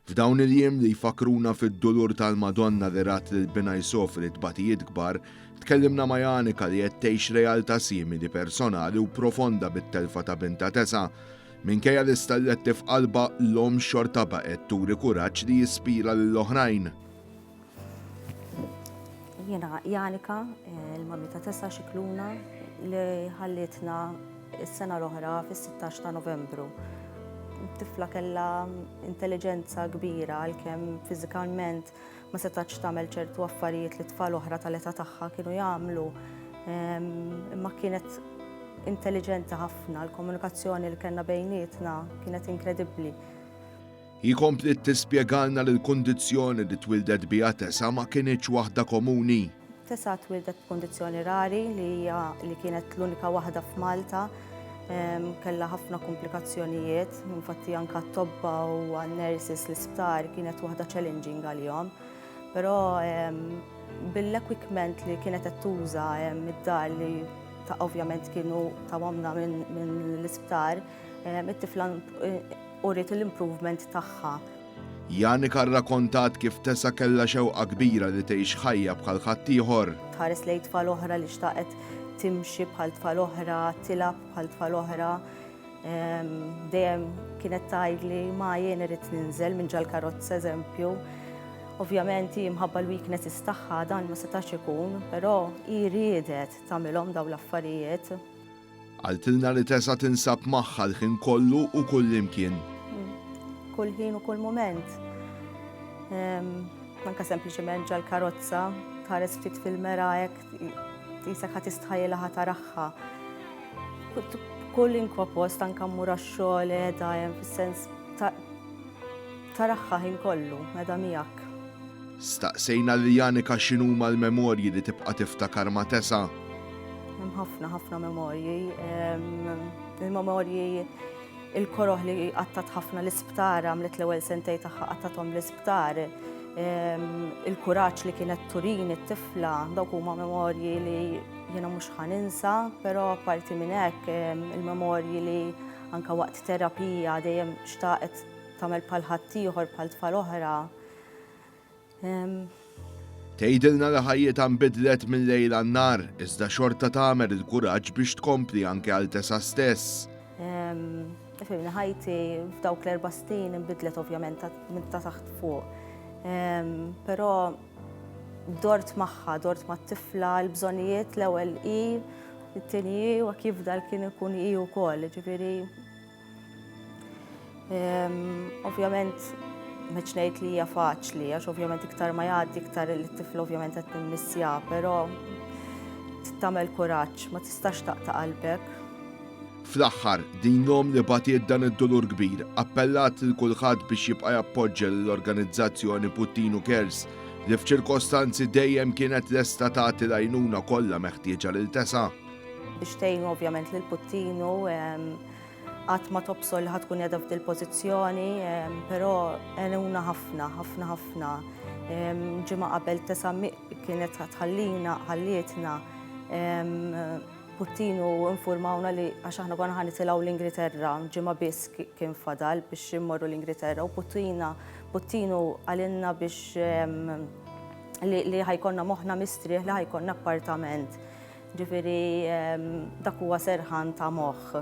F'dawn il-jiem li jfakruna fid-dolur tal-Madonna li rat lil Binaj sofrit batijiet kbar, tkellimna ma' Janika li qed tgħix realtà simili personali u profonda bit-telfa ta' binta Tesa. Minkejja li stallet f'qalba l-om xorta baqgħet turi kuraġġ li jispira lill-oħrajn. Jiena Janika, il-mammi ta' Tesa Xikluna li ħallitna s-sena l-oħra fis-16 ta' Novembru. Tifla kellha intelligenza kbira għalkemm fiżikalment ma setax tagħmel ċertu affarijiet li tfal oħra tal-età tagħha kienu jagħmlu. Imma kienet intelligenti ħafna, l-komunikazzjoni li kellna bejnietna kienet inkredibbli. Jikompli tispjegalna li l-kundizzjoni li twildet biha Tesa ma kienx waħda komuni. Tesa twildet b'kundizzjoni rari li kienet l-unika waħda f'Malta. Kellha ħafna komplikazzjonijiet, infatti anke t-tobba u għan-nurses l-isptar kienet waħda challenging għalihom. Però bil-equipment li kienet qed tuża id-dar li ovvjament kienu tawamna minn l-isptar, it-tifla uriet l-improvement tagħha. Janika rrakkontat kif Tesa kellha xewqa kbira li tgħix ħajja bħal ħaddieħor. Tħares lejn tfal oħra li xtaqet timxi bħal tfal oħra, tilab bħal tfal oħra. Dejjem kienet tgħidli ma jien irid ninżel minn ġal-karozza eżempju. Ovvjament minħabba l-weaknesses tagħha dan ma setax ikun, però hi riedet tagħmilhom dawn l-affarijiet. Għaltilna li Tesa tinsab magħha l-ħin kollu u kull imkien. Kull ħin u kull mument. Manka sempliċement ġal-karozza, tħares ftit fil-mera hekk tisek ħat istħajjela ħat taraħħa. Kull inkwa post anke mmur għax-xogħol qiegħda fis-sens taraħħa ħin kollu qiegħda miegħek. Staqsejna lil Janika x'inhuma l-memorji li tibqa' tiftakar ma' Tesa. Hemm ħafna memorji. Il-memorji il-koroħ li qattat ħafna l-isptar, għamlet l-ewwel sentejn tagħha qattathom l-isptar. Il-kuraġġ li kienet turin it-tifla, dawk huma memorji li jiena mhux ħaninsa, però apparti minn hekk il-memorji li anke waqt terapija dejjem xtaqet tagħmel bħal ħaddieħor bħal tfal oħra. Tgħidilna li ħajjitha nbidlet minn lejl għan-nar, iżda xorta tagħmel il-kuraġġ biex tkompli anke għal Tesa stess. Fimni ħajti f'dawk l-4 snin inbidlet ovvjament minn ta' taħt fuq. Però dort magħha, dort mat-tifla l-bżonnijiet l-ewwel hi, it-tieni u kif dal kien ikun hi wkoll, ġifieri. Ovvjament m'għedx ngħid li hija faċli, għax ovvjament iktar ma jgħaddi iktar it-tifla ovvjament qed timmissja, però tagħmel kuraġġ, ma tistax taqta' qalbek. Fl-aħħar, din l-om li batiet dan id-dolur kbir, appellat lil kulħadd biex jibqa' jappoġġja l-organizzazzjoni Puttinu Cares li f'ċirkostanzi dejjem kienet lesta tagħti l-għajnuna kollha meħtieġa lil Tesa. Biex tgħinu ovvjament lil Puttinu qatt ma tobsol li ħadd tkun qiegħda f'dil pożizzjoni, però għenuna ħafna. Ġimgħa qabel Tesa kienet ħallietna Puttinu informawna li għax aħna konna ħanitilgħu l-Ingilterra, ġimgħa biss kien fadal biex immorru l-Ingilterra u Puttinu għalinna biex li ħajkonna moħħna mistrieħ li ħajkonna appartament. Ġifieri dak huwa serħan ta' moħħ.